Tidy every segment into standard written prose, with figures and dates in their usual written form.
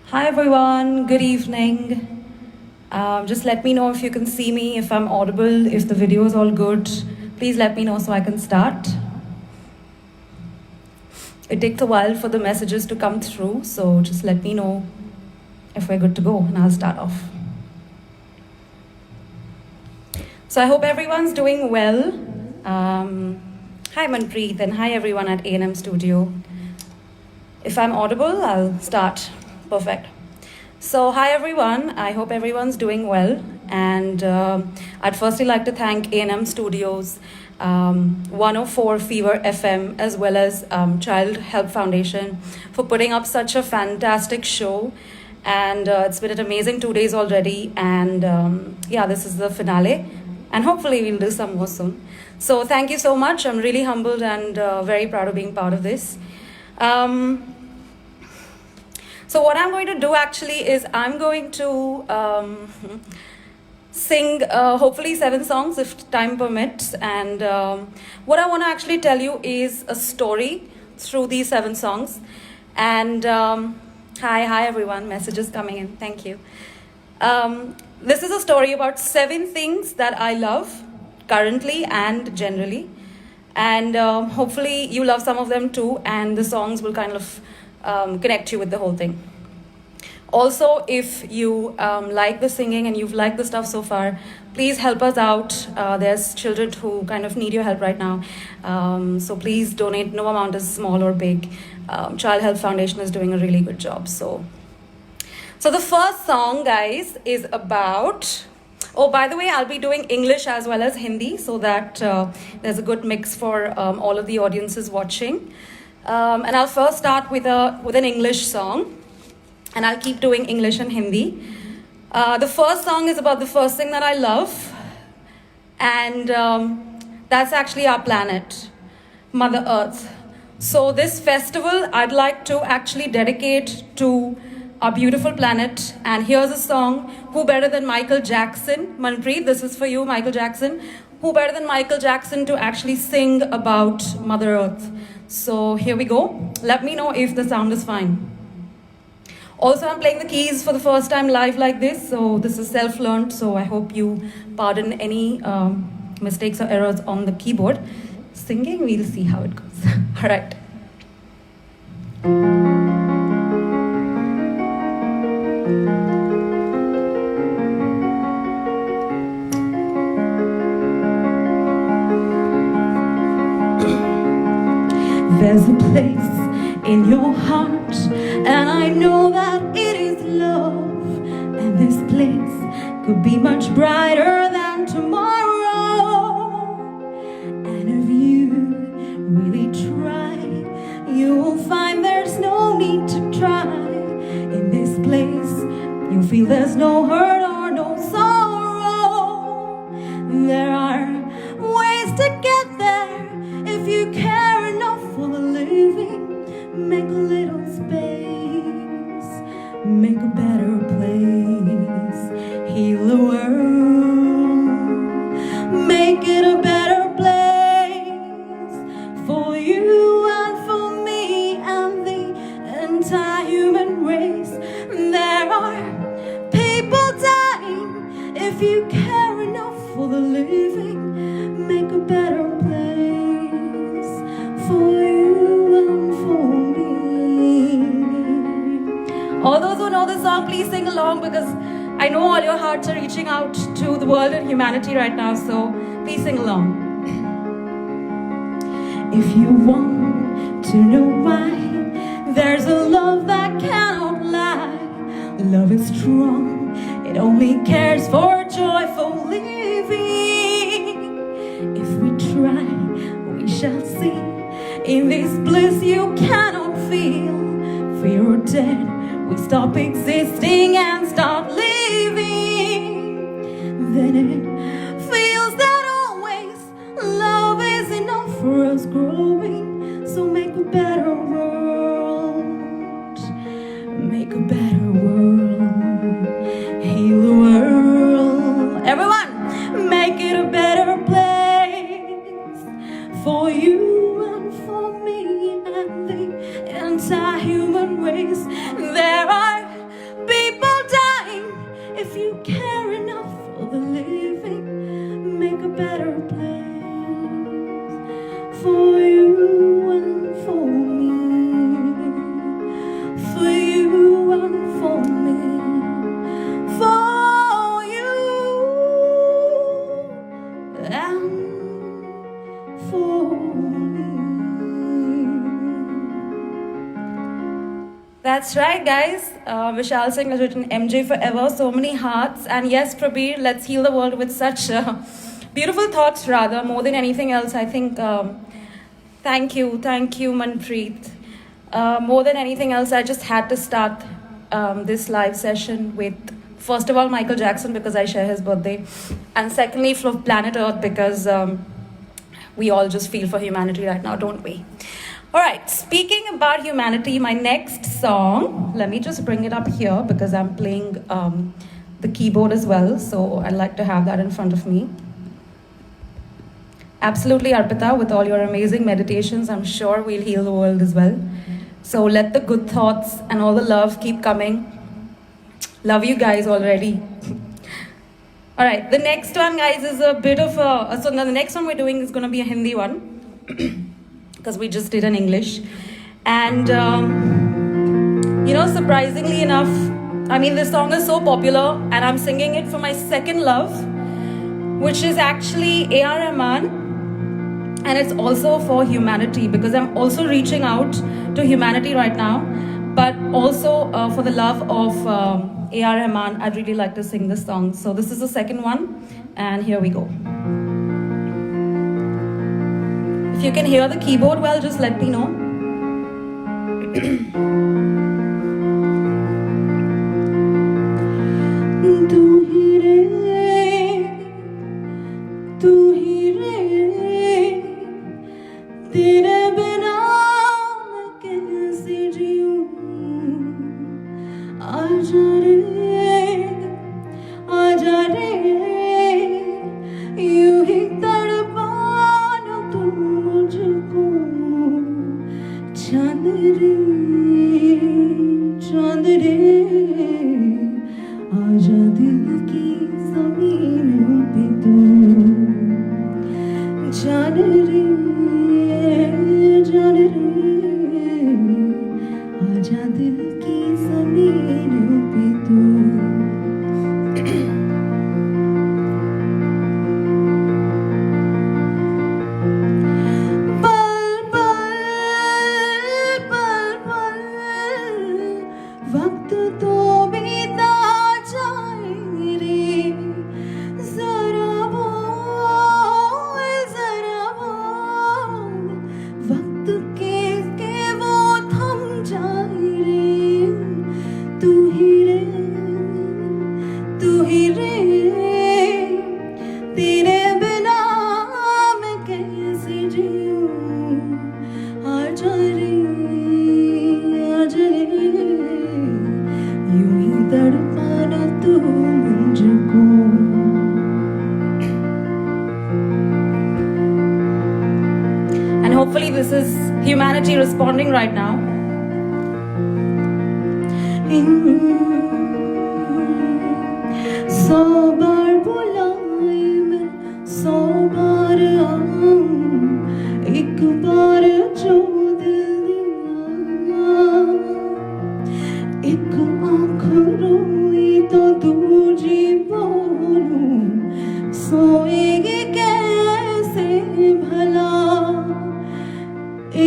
Hi everyone, good evening. Just let me know if you can see me, if I'm audible, if the video is all good. Please let me know so I can start. It takes a while for the messages to come through, so just let me know if we're good to go and I'll start off. So I hope everyone's doing well. Hi Manpreet and hi everyone at A&M Studio. If I'm audible, I'll start. Perfect. So hi everyone, I hope everyone's doing well, and I'd firstly like to thank A&M Studios, 104 Fever FM, as well as Child Help Foundation for putting up such a fantastic show. And it's been an amazing 2 days already, and yeah, this is the finale, and hopefully we'll do some more soon. So thank you so much. I'm really humbled and very proud of being part of this. So what I'm going to do actually is I'm going to sing hopefully 7 songs if time permits, and what I want to actually tell you is a story through these 7 songs. And hi everyone, messages coming in, thank you. This is a story about 7 things that I love currently and generally, and hopefully you love some of them too, and the songs will kind of connect you with the whole thing. Also, if you like the singing and you've liked the stuff so far, please help us out. There's children who kind of need your help right now. So please donate. No amount is small or big. Child Health Foundation is doing a really good job. So the first song, guys, is about... Oh, by the way, I'll be doing English as well as Hindi so that there's a good mix for all of the audiences watching. And I'll first start with an English song, and I'll keep doing English and Hindi. The first song is about the first thing that I love, and that's actually our planet, Mother Earth. So this festival I'd like to actually dedicate to our beautiful planet, and here's a song, who better than Michael Jackson? Manpreet, this is for you, Michael Jackson. Who better than Michael Jackson to actually sing about Mother Earth? So here we go. Let me know if the sound is fine. Also, I'm playing the keys for the first time live like this, so this is self-learned, so I hope you pardon any mistakes or errors on the keyboard. Singing, we'll see how it goes. All right. There's a place in your heart, and I know that it is love. And this place could be much brighter than tomorrow. And if you really try, you'll find there's no need to try. In this place, you'll feel there's no hurt or no sorrow. There are ways to get there if you care enough for the living. Make a little space, make a better place, heal the world, make it a better place for you and for me and the entire human race. There are people dying. If you care enough for the living, make a better place for you and for me. All those who know the song, please sing along, because I know all your hearts are reaching out to the world and humanity right now, so please sing along. If you want to know why, there's a love that cannot lie. Love is strong, it only cares for joyful living. If we try, we shall see. In this bliss you cannot feel. Fear or dead, we stop existing and start living. Then it feels that always love is enough for us growing. So make a better world, make a better world, heal the world. Everyone, make it a better place for you and for me and the entire human human race. There are people dying. If you care enough for the living, make a better place for you and for me, for you and for me, for you and for me. That's right, guys. Vishal Singh has written MJ Forever, so many hearts. And yes, Prabir, let's heal the world with such beautiful thoughts, rather, more than anything else. I think, thank you, Manpreet. More than anything else, I just had to start this live session with, first of all, Michael Jackson, because I share his birthday. And secondly, for Planet Earth, because we all just feel for humanity right now, don't we? All right, speaking about humanity, my next song, let me just bring it up here because I'm playing the keyboard as well, so I'd like to have that in front of me. Absolutely, Arpita, with all your amazing meditations, I'm sure we'll heal the world as well. So let the good thoughts and all the love keep coming. Love you guys already. All right, the next one, guys, is a bit of a... So the next one we're doing is going to be a Hindi one. Because we just did an English. And, you know, surprisingly enough, I mean, this song is so popular and I'm singing it for my second love, which is actually A.R. Rahman. And it's also for humanity because I'm also reaching out to humanity right now, but also for the love of A.R. Rahman, I'd really like to sing this song. So this is the second one, and here we go. If you can hear the keyboard well, just let me know. Tu hi re, tere bina main kaise jiyon, aaja re, यूं ही तड़पाना तुम मुझको, चांद रे, आजा दिल की ज़मीन पे तू, जान रे, आजा दिल की ज़मीन पे तू. वक्त तो बीता जाए रे, जरा बोल, वक्त के वो थम जाए रे. तू ही रे, तेरे बिना मैं कैसे जीऊं, आजा रे, यूं ही तड़पाना तू मुझको. And hopefully this is humanity responding right now. सौ बार बुलाए मैं, सौ बार आऊं, एक बार जो दिल दिया, एक आँख रोई तो दूजी बोलूं, सोएगी कैसे भला,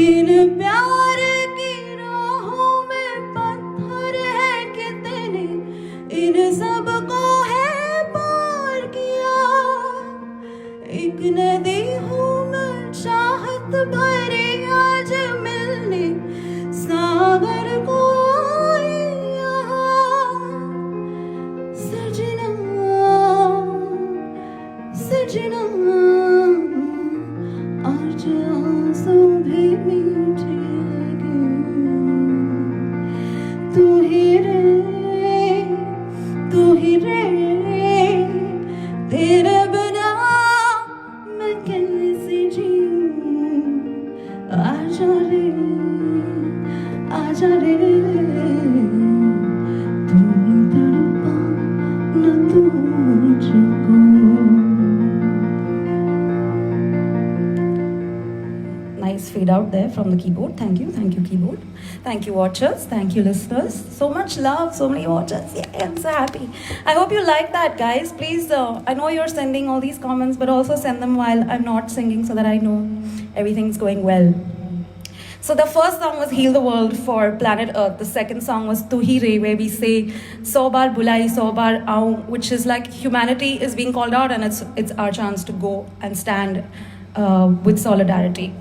इन प्यार की राहों में पत्थर है कितने, इन सब को है पार किया. एक नदी हूँ मैं चाहत भरी आज मिलने, सागर को आई यहाँ, सजना आज आंसू भी मीठे लगे. तू ही रे, तेरे बिना मैं कैसे जीऊं, आजा रे, out there from the keyboard. Thank you, keyboard. Thank you, watchers. Thank you, listeners. So much love, so many watchers. Yeah, I'm so happy. I hope you like that, guys. Please, I know you're sending all these comments, but also send them while I'm not singing so that I know everything's going well. So the first song was Heal the World for Planet Earth. The second song was Tu Hi Re, where we say "So bar bulai, so bar aau," which is like humanity is being called out, and it's our chance to go and stand with solidarity.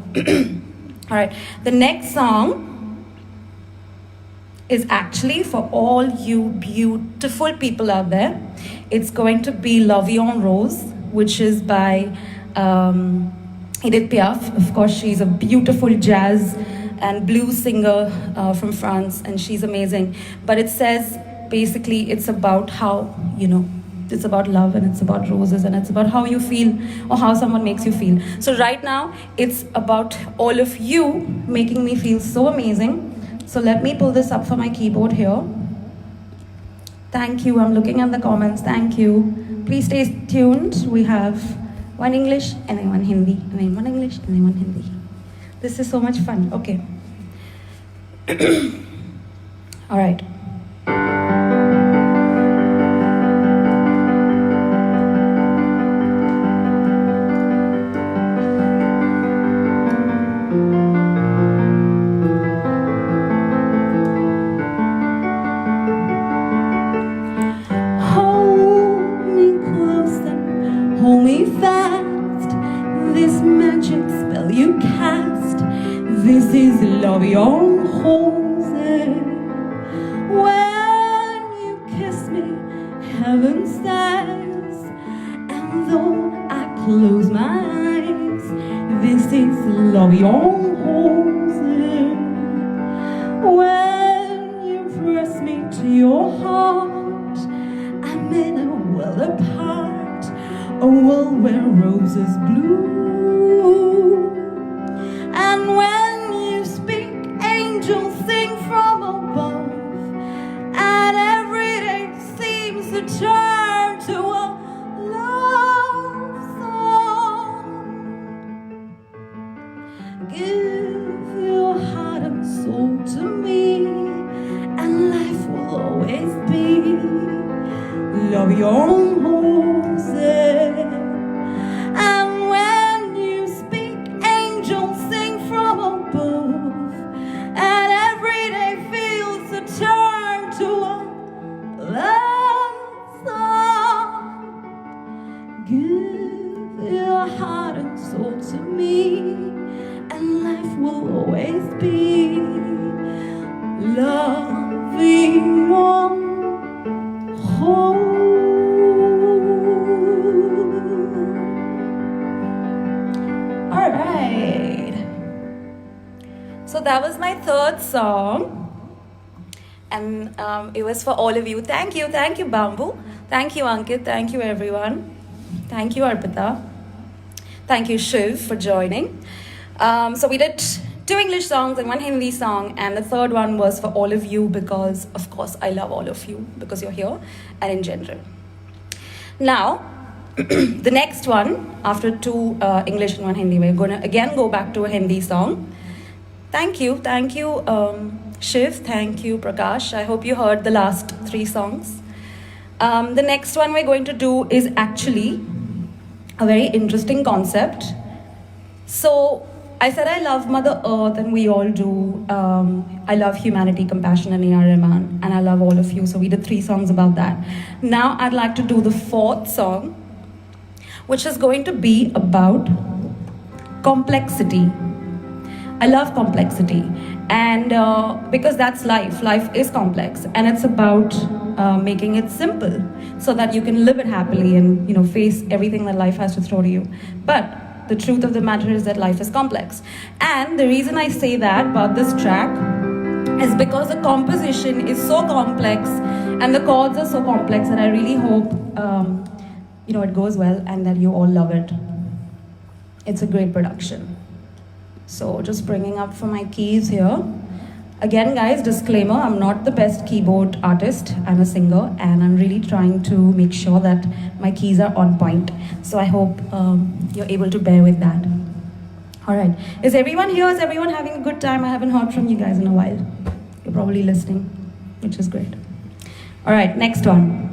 All right. The next song is actually for all you beautiful people out there. It's going to be La Vie en Rose, which is by Edith Piaf. Of course, she's a beautiful jazz and blues singer from France, and she's amazing. But it says, basically, it's about how, it's about love, and it's about roses, and it's about how you feel or how someone makes you feel. So right now, it's about all of you making me feel so amazing. So let me pull this up for my keyboard here. Thank you. I'm looking at the comments. Thank you. Please stay tuned. We have one English and then one Hindi, and then one English and then one Hindi. This is so much fun. Okay. All right. Hold me fast, this magic spell you cast. This is La Vie en Rose. When you kiss me, heaven sighs, and though I close my eyes, this is La Vie en Rose. When you press me to your heart, I'm in a world apart, a world where roses bloom. And when you speak, angels sing from above, and every day seems to turn to a love song. Give your heart and soul to me, and life will always be La Vie en Rose. And when you speak, angels sing from above, and every day feels to turn to a love song. Give your heart and soul to me, and life will always be La Vie en Rose. All right. So that was my third song, and it was for all of you. Thank you, Bamboo. Thank you, Ankit. Thank you, everyone. Thank you, Arpita. Thank you, Shiv, for joining. So we did 2 English songs and 1 Hindi song, and the third one was for all of you because, of course, I love all of you because you're here and in general. Now, the next one, after 2 English and 1 Hindi, we're going to again go back to a Hindi song. Thank you, Shiv. Thank you, Prakash. I hope you heard the last 3 songs. The next one we're going to do is actually a very interesting concept. So I said I love Mother Earth, and we all do. I love humanity, compassion, and A.R. Rahman, and I love all of you. So we did 3 songs about that. Now I'd like to do the 4th song, which is going to be about complexity. I love complexity, and because that's life. Life is complex, and it's about making it simple so that you can live it happily and face everything that life has to throw to you. But the truth of the matter is that life is complex. And the reason I say that about this track is because the composition is so complex and the chords are so complex that I really hope it goes well and that you all love it. It's a great production. So just bringing up for my keys here. Again, guys, disclaimer, I'm not the best keyboard artist. I'm a singer, and I'm really trying to make sure that my keys are on point. So I hope you're able to bear with that. All right. Is everyone here? Is everyone having a good time? I haven't heard from you guys in a while. You're probably listening, which is great. All right, next one.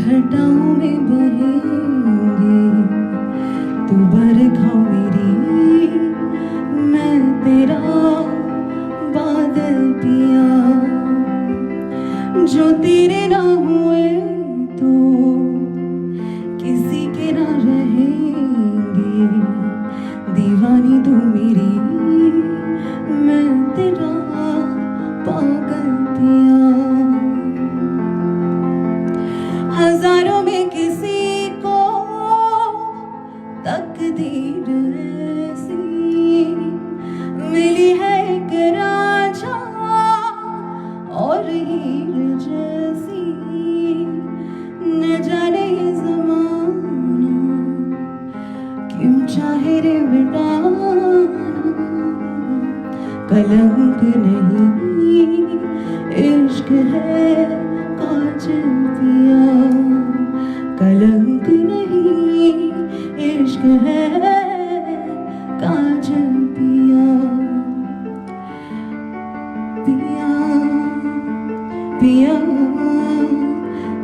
घटाओं में बहेंगे तू बरखा मेरी मैं तेरा बादल पिया जो तेरे ना हुए तो किसी के ना रहेंगे दीवानी तू मेरी मैं तेरा पागल पिया हजारों में किसी को तकदीर ऐसी मिली है एक राजा और हीर जैसी न जाने ये ज़माना क्यों चाहे रे मिटाना कलंक नहीं इश्क है काजल पिया कलंक नहीं इश्क है काजल पिया पिया पिया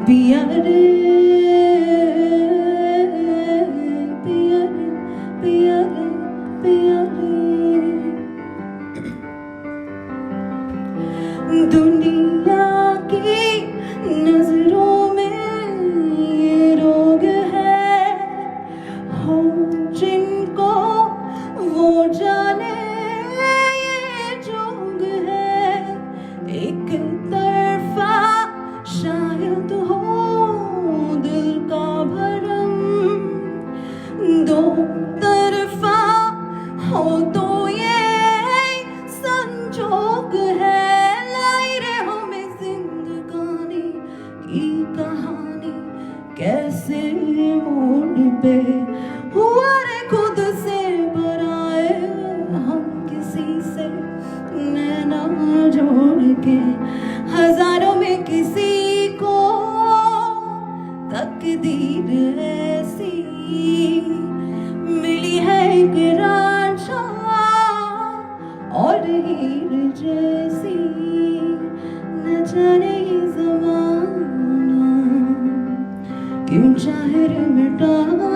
पिया रे पिया रे पिया रे पिया रे दुनिया की नजरों में ये रोग है हो जिनको वो जाने ये जोग है एक तरफा शायद हो दिल का भरम दो तरफा हो तो ये संजोग है की कहानी कैसे मोड़ पे हुआ रे खुद से बनाए हम किसी से नैना जोड़ के हजारों में किसी को तकदीर ऐसी मिली है एक राजा और हीर जैसी न जाने ये ज़माना क्यों चाहे रे मिटाना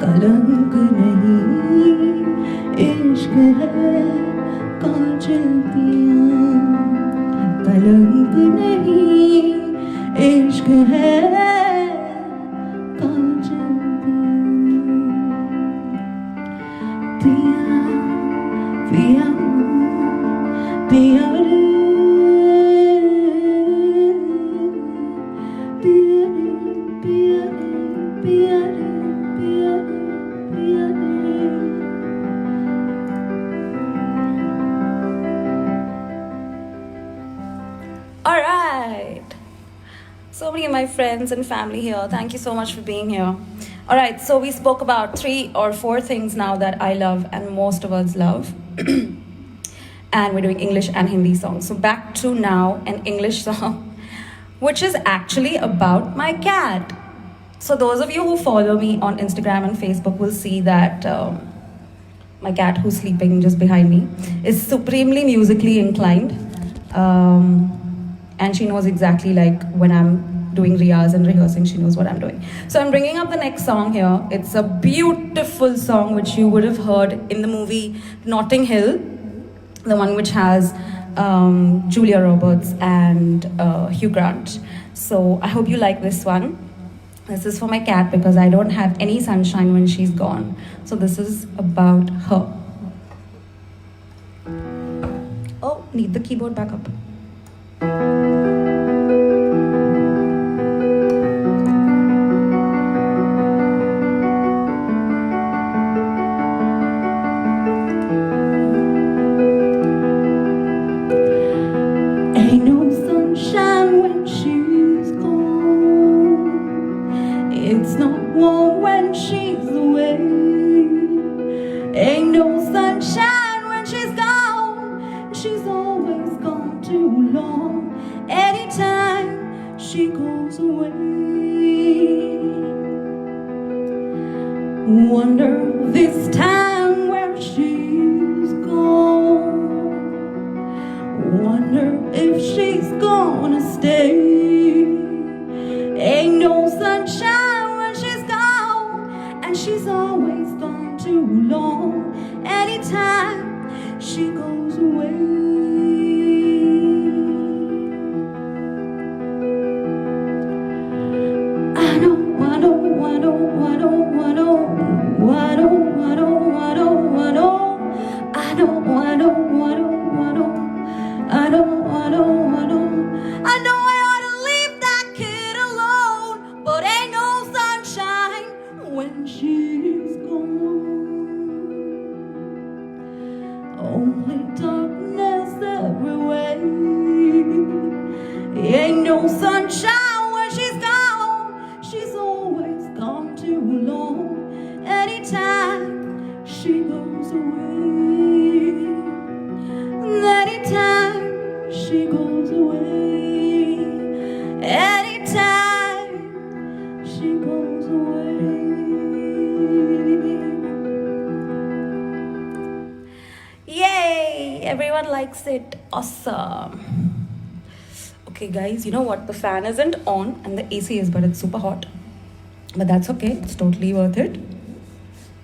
कलंक नहीं इश्क है काजल पिया कलंक नहीं इश्क है काजल पिया पिया पिया रे All right. So many of my friends and family here. Thank you so much for being here. All right. So we spoke about 3 or 4 things now that I love and most of us love. And we're doing English and Hindi songs. So back to now an English song, which is actually about my cat. So those of you who follow me on Instagram and Facebook will see that my cat, who's sleeping just behind me, is supremely musically inclined. And she knows exactly, like, when I'm doing riyaz and rehearsing, she knows what I'm doing. So I'm bringing up the next song here. It's a beautiful song which you would have heard in the movie Notting Hill, the one which has Julia Roberts and Hugh Grant. So I hope you like this one. This is for my cat because I don't have any sunshine when she's gone. So this is about her. Oh, need the keyboard back up. Ain't no sunshine when she's gone. Wonder this time where she's gone. Wonder if she's gonna stay. Ain't no sunshine when she's gone, and she's always gone too long. Anytime she goes away, I know, I know, I know, I know, I know, I know, I know, I know, I know, I know, I know, I know, I know, I know, I know, I know, I know I ought to leave that kid alone, but ain't no sunshine when she's gone. Only darkness everywhere. Ain't no sunshine when she's gone. She's always gone too long. Anytime she goes away, anytime she goes away, anytime she goes away. Yay! Everyone likes it. Awesome. Okay, guys, you know what? The fan isn't on and the AC is, but it's super hot. But that's okay. It's totally worth it.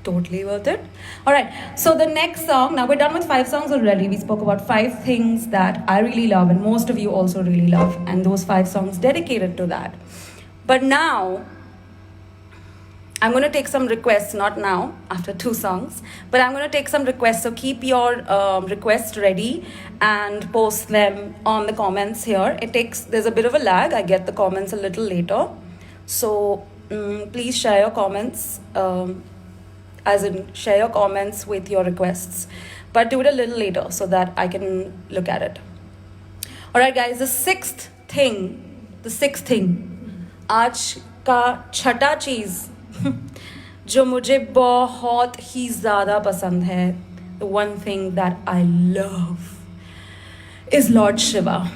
Totally worth it. All right. So the next song. Now we're done with 5 songs already. We spoke about 5 things that I really love, and most of you also really love, and those 5 songs dedicated to that. But now I'm going to take some requests, not now, after 2 songs, but I'm going to take some requests. So keep your requests ready and post them on the comments here. There's a bit of a lag. I get the comments a little later. So please share your comments, share your comments with your requests, but do it a little later so that I can look at it. All right, guys, the sixth thing, आज का छठा चीज़ जो मुझे बहुत ही ज़्यादा पसंद है, the one thing that I love is Lord Shiva.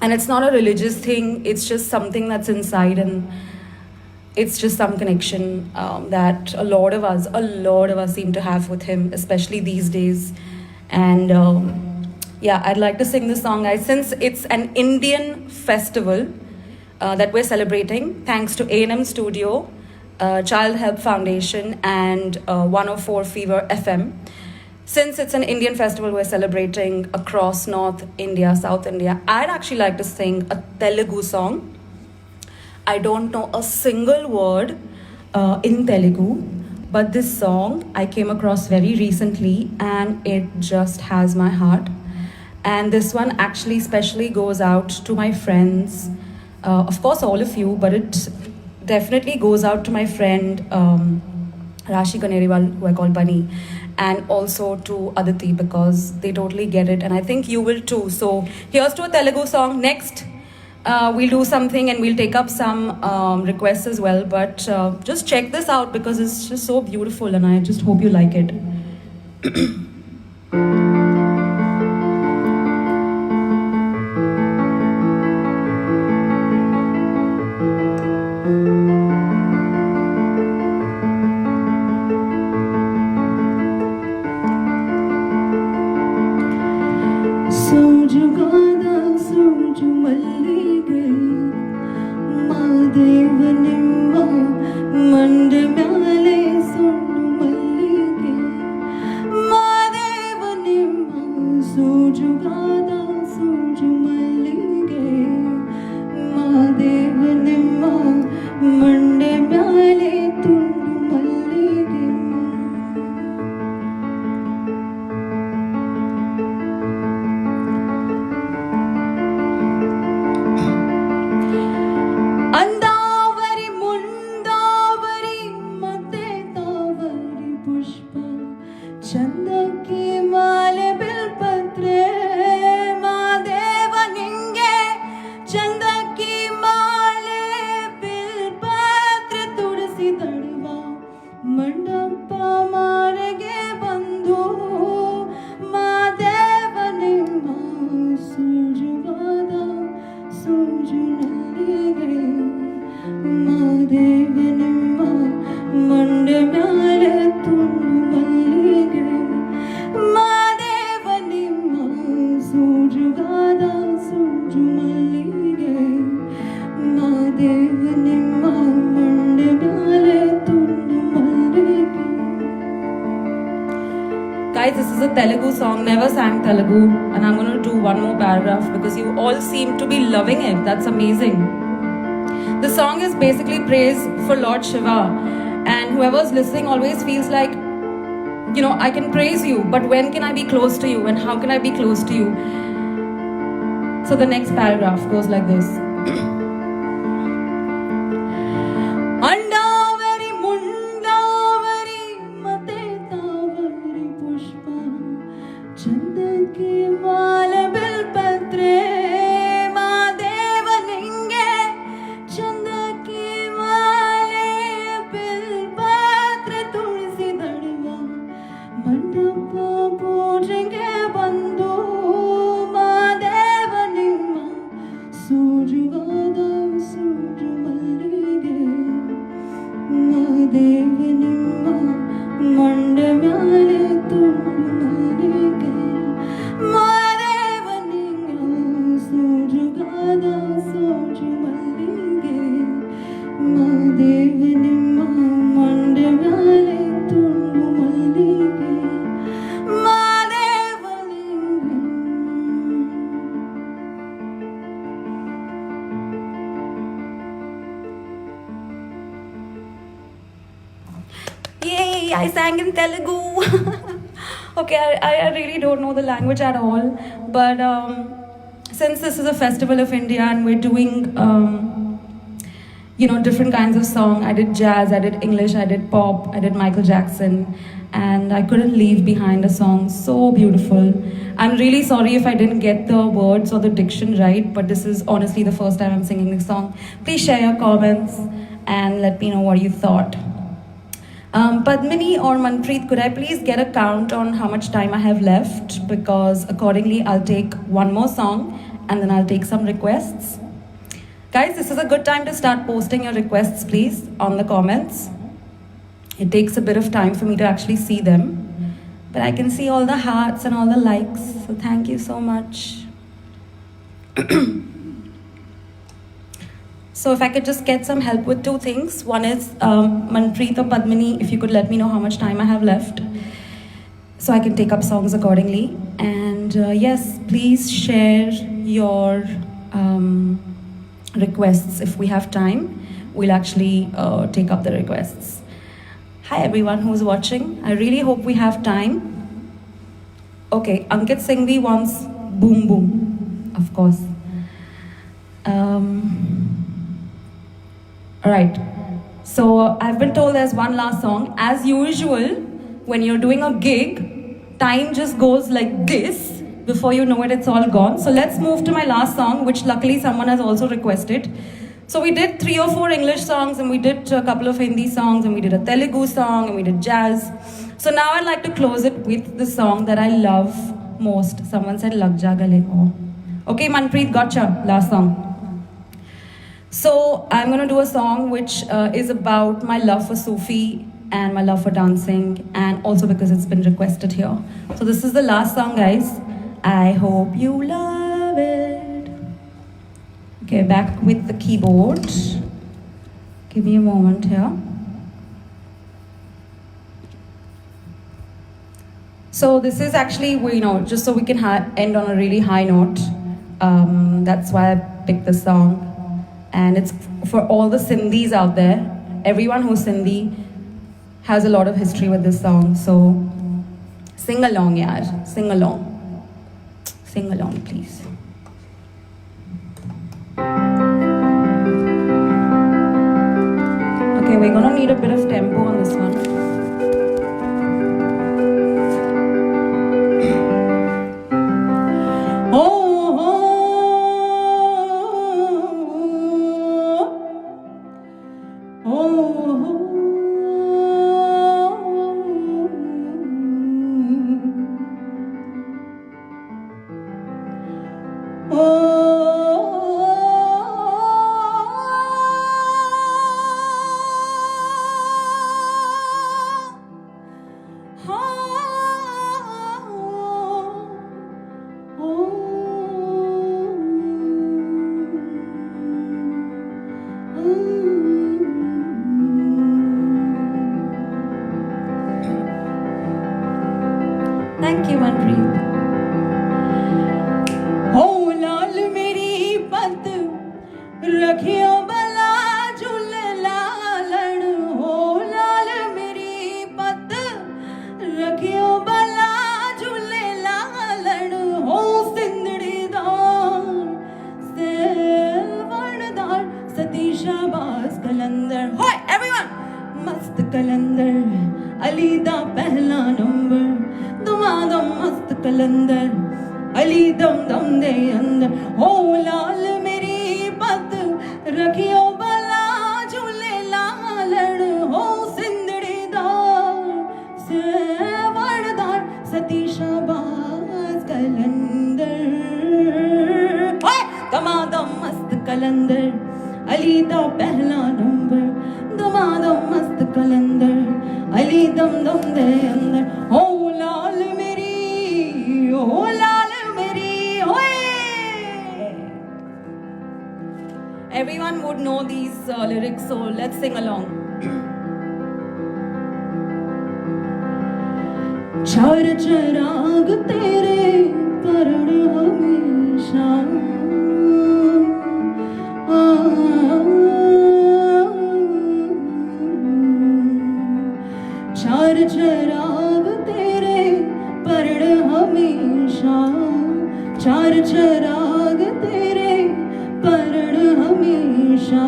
And it's not a religious thing, it's just something that's inside, and it's just some connection that a lot of us seem to have with him, especially these days. And yeah, I'd like to sing this song, guys, since it's an Indian festival that we're celebrating, thanks to A&M Studio, Child Help Foundation, and 104 Fever FM. Since it's an Indian festival we're celebrating across North India, South India, I'd actually like to sing a Telugu song. I don't know a single word in Telugu, but this song I came across very recently and it just has my heart. And this one actually specially goes out to my friends, of course all of you, but it definitely goes out to my friend Rashi Kaneriwal, who I call Bunny, and also to Aditi, because they totally get it, and I think you will too. So here's to a Telugu song. Next we'll do something and we'll take up some requests as well, but just check this out because it's just so beautiful and I just hope you like it. Monday guys, this is a Telugu song, never sang Telugu, and I'm going to do one more paragraph because you all seem to be loving it. That's amazing. The song is basically praise for Lord Shiva, and whoever's listening always feels like, you know, I can praise you, but when can I be close to you, and how can I be close to you? So the next paragraph goes like this. अंडावरी मुंडावरी मते तावरी पुष्पम चंदन की माल बिलपत्रे महादेव लिंगे चंदन की माले बिलपत्र तुलसी दड़वा मंडप पूजेंगे बंधु महादेव लिंगा सूर्यवादा सूर्य मल्लिगे महादेव लिंगा मंड म्याले तुंड मल्लिगे महादेव लिंगा सूर्यवादा सूर्य मल्लिगे महादेव लिंगा मंड म्याले तुंड मल्लिगे महादेव लिंगा. Yay, I sang in Telugu. Okay, I really don't know the language at all. But since this is a festival of India and we're doing, you know, different kinds of song, I did jazz, I did English, I did pop, I did Michael Jackson. And I couldn't leave behind a song so beautiful. I'm really sorry if I didn't get the words or the diction right, but this is honestly the first time I'm singing this song. Please share your comments and let me know what you thought. Padmini or Manpreet, could I please get a count on how much time I have left? Because accordingly, I'll take one more song and then I'll take some requests. Guys, this is a good time to start posting your requests, please, on the comments. It takes a bit of time for me to actually see them, but I can see all the hearts and all the likes, so thank you so much. So if I could just get some help with two things. One is Manpreet or Padmini, if you could let me know how much time I have left, so I can take up songs accordingly. And yes, please share your requests if we have time. We'll actually take up the requests. Hi everyone who's watching. I really hope we have time. Okay, Ankit Singhvi wants Boom Boom, of course. Alright, so I've been told there's one last song. As usual, when you're doing a gig, time just goes like this. Before you know it, it's all gone. So let's move to my last song, which luckily someone has also requested. So we did 3 or 4 English songs, and we did a couple of Hindi songs, and we did a Telugu song, and we did jazz. So now I'd like to close it with the song that I love most. Someone said Lag Ja Gale. Oh. Okay, Manpreet, gotcha. Last song. So I'm going to do a song which is about my love for Sufi and my love for dancing, and also because it's been requested here. So this is the last song, guys. I hope you love it. Okay, back with the keyboard. Give me a moment here. So this is actually, you know, just so we can end on a really high note. That's why I picked this song. And it's for all the Sindhis out there. Everyone who's Sindhi has a lot of history with this song. So sing along, yaar. Sing along. Sing along, please. Okay, we're gonna need a bit of tempo on this one. Thank you, Manpreet. हो लाल मेरी पत रखियो भला झूले लालण हो लाल मेरी पत रखियो भला झूले लालण हो सिंदड़ी दार सेवणदार सतीश शाहबाज कलंदर हो एवरीवन मस्त कलंदर अली दा पहला नंबर दमादम मस्त कलंदर अली दम दम दे अंदर हो लाल मेरी पत रखियो भला झूले लालण हो सिंदड़ी दार सेवणदार सतीश शाहबाज कलंदर ओए दमादम मस्त कलंदर अली दा पहला नंबर दमादम मस्त कलंदर अली दम दम दे अंदर हो लाल मेरी हो लाल मेरी होए Everyone would know these lyrics, so let's sing along. चार चराग तेरे करण हमेशा चार चराग तेरे परण हमेशा चार चराग तेरे परण हमेशा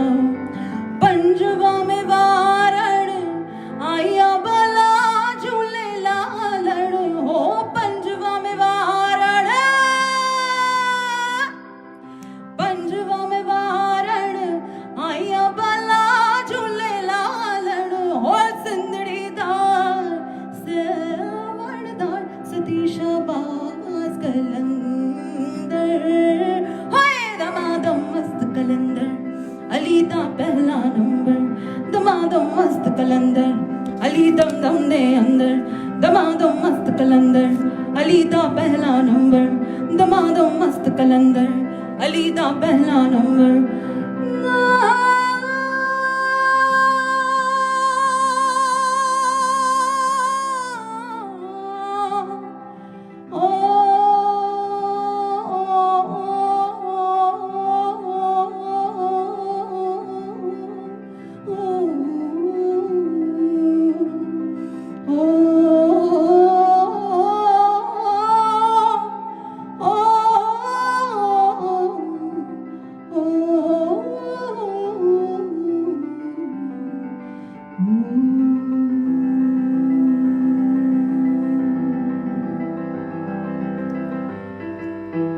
पंजवा में वारण आया भला झूले लालण हो पंजवा में वारण पंजवा में वारण आया भला झूले लालण हो सिंदड़ी दार सेवणदार सतीश शाहबाज कलंदर होए दमादम मस्त कलंदर अली दा पहला नंबर दमादम मस्त कलंदर अली दम दम दे अंदर दमादम मस्त कलंदर अली दा पहला नंबर दमादम मस्त कलंदर अली दा पहला number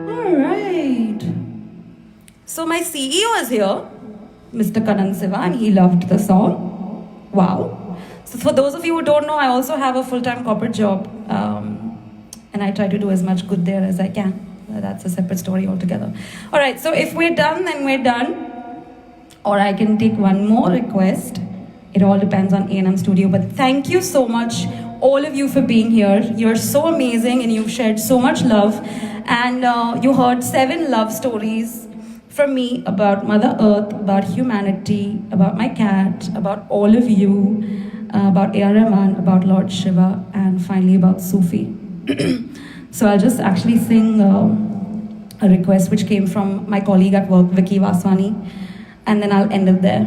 Alright. So my CEO is here, Mr. Kanan Siva, and he loved the song. Wow. So for those of you who don't know, I also have a full-time corporate job, and I try to do as much good there as I can. That's a separate story altogether. All right. So if we're done, then we're done. Or I can take one more request. It all depends on A&M Studio. But thank you so much, all of you, for being here. You're so amazing, and you've shared so much love. And you heard 7 love stories from me about Mother Earth, about humanity, about my cat, about all of you, about A.R. Rahman, about Lord Shiva, and finally about Sufi. So I'll just actually sing a request which came from my colleague at work, Vicky Vaswani, and then I'll end it there.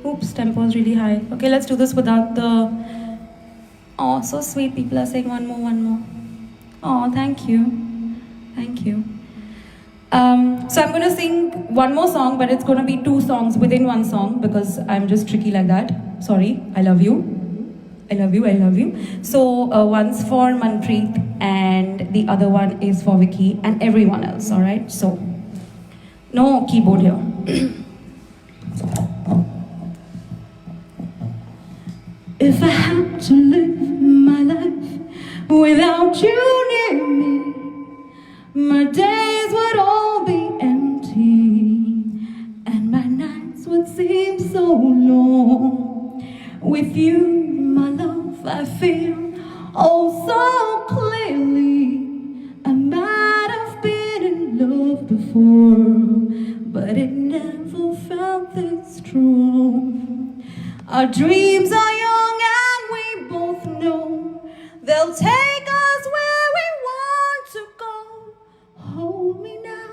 Oops, tempo is really high. Okay, let's do this without the... Oh, so sweet. People are saying one more, one more. Oh, thank you. Thank you. So I'm going to sing one more song, but it's going to be 2 songs within one song because I'm just tricky like that. Sorry, I love you. I love you, I love you. So one's for Manpreet and the other one is for Vicky and everyone else, all right? So, no keyboard here. If I had to live my life without you near me, my days would all be empty and my nights would seem so long. With you, my love, I feel oh so clearly. I might have been in love before, but it never felt this true. Our dreams are young and we both know they'll take us where we want to go. Hold me now,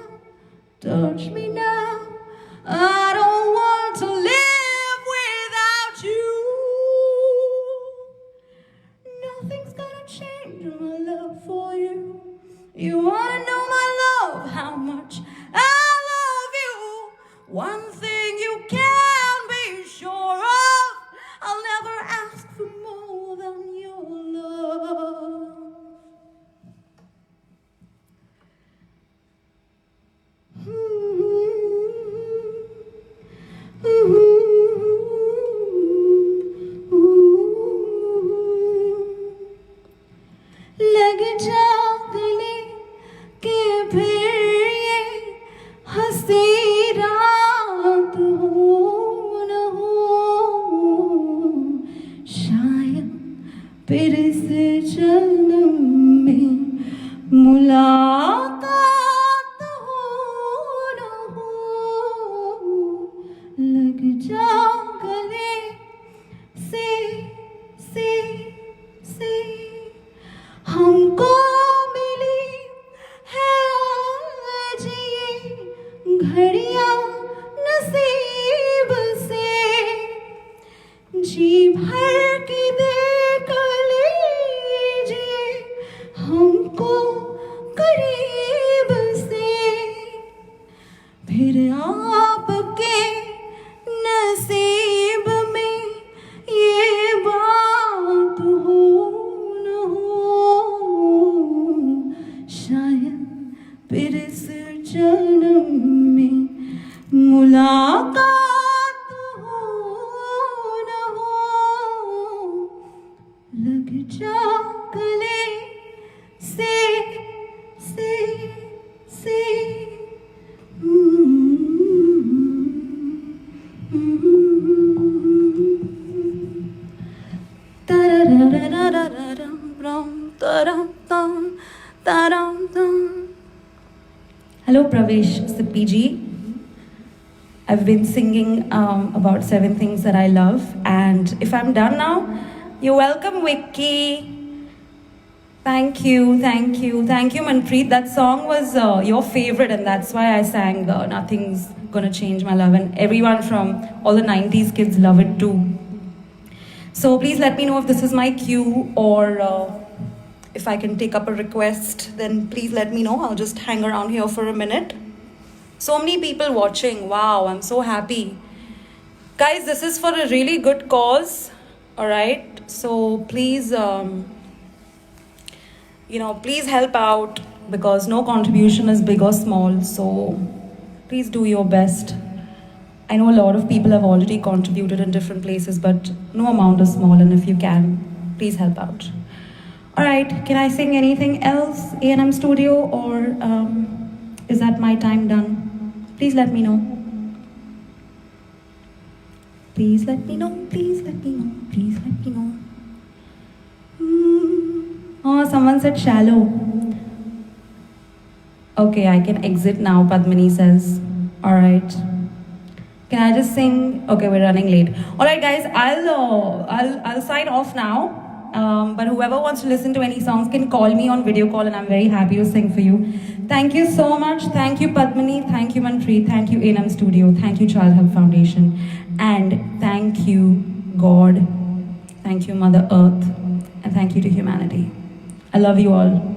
touch me now. I don't want to live without you. Nothing's gonna change my love for you. You wanna know my love, how much I love you. One thing you can be sure of, I'll never ask for more than your love. लग जाओ गले के फिर ये हंसी रात हो न हो, शायद फिर से जन्म में मुलाकात हो न हो. लग जाओ गले से हमको मिली है आज ये घड़ियां नसीब से. जी भर के देख लीजिए हमको करीब से. फिर आपके नसीब में ये बात हो न हो, शायद फिर इस जन्म में मुलाकात हो न हो. लग जा गले से Hello Pravesh Sippy ji. I've been singing about 7 things that I love, and if I'm done now, you're welcome Vicky. Thank you Manpreet. That song was your favorite, and that's why I sang Nothing's Gonna Change My Love, and everyone from all the 90s kids love it too. So please let me know if this is my cue, or if I can take up a request, then please let me know. I'll just hang around here for a minute. So many people watching. Wow, I'm so happy. Guys, this is for a really good cause. Alright? So please, please help out, because no contribution is big or small. So please do your best. I know a lot of people have already contributed in different places, but no amount is small, and if you can, please help out. Alright, can I sing anything else, A&M Studio, or is that my time done? Please let me know. Please let me know, please let me know, please let me know. Oh, someone said shallow. Okay, I can exit now, Padmini says. Alright. Can I just sing? Okay, we're running late. Alright guys, I'll sign off now. But whoever wants to listen to any songs can call me on video call, and I'm very happy to sing for you. Thank you so much. Thank you Padmini, thank you Manpreet, thank you A&M Studio, thank you Child Help Foundation, and thank you God, thank you Mother Earth, and thank you to humanity. I love you all.